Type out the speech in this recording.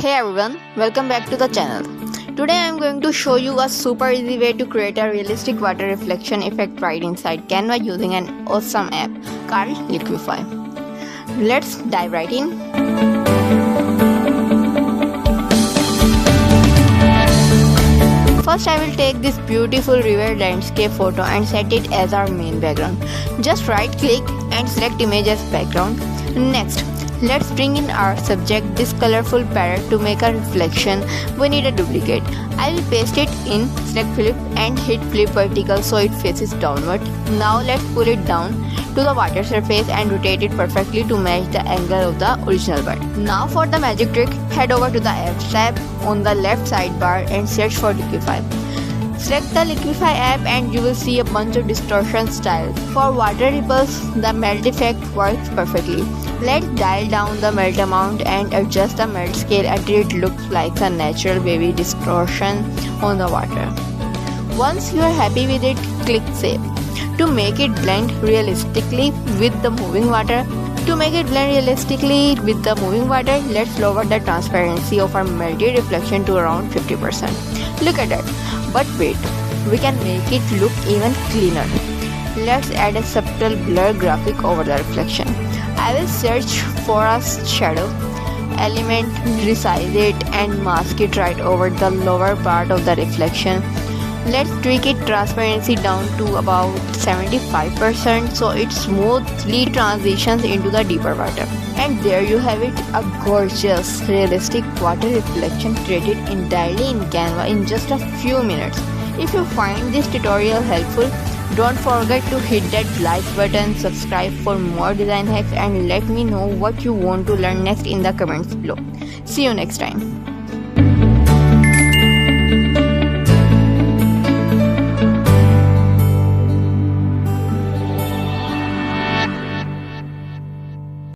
Hey everyone, welcome back to the channel. Today I am going to show you a super easy way to create a realistic water reflection effect right inside Canva using an awesome app called Liquify. Let's dive right in. First I will take this beautiful river landscape photo and set it as our main background. Just right click and select image as background. Next, let's bring in our subject, this colorful parrot. To make a reflection, we need a duplicate. I will paste it in, select flip and hit flip vertical so it faces downward. Now let's pull it down to the water surface and rotate it perfectly to match the angle of the original bird. Now for the magic trick, head over to the Apps tab on the left sidebar and search for Liquify. Select the Liquify app and you will see a bunch of distortion styles. For water ripples, the melt effect works perfectly. Let's dial down the melt amount and adjust the melt scale until it looks like a natural wavy distortion on the water. Once you are happy with it, click Save. To make it blend realistically with the moving water, let's lower the transparency of our melted reflection to around 50%. Look at that. But wait, we can make it look even cleaner. Let's add a subtle blur graphic over the reflection. I will search for a shadow element, resize it and mask it right over the lower part of the reflection. Let's tweak its transparency down to about 75% so it smoothly transitions into the deeper water. And there you have it, a gorgeous, realistic water reflection created entirely in Canva in just a few minutes. If you find this tutorial helpful, don't forget to hit that like button, subscribe for more design hacks and let me know what you want to learn next in the comments below. See you next time.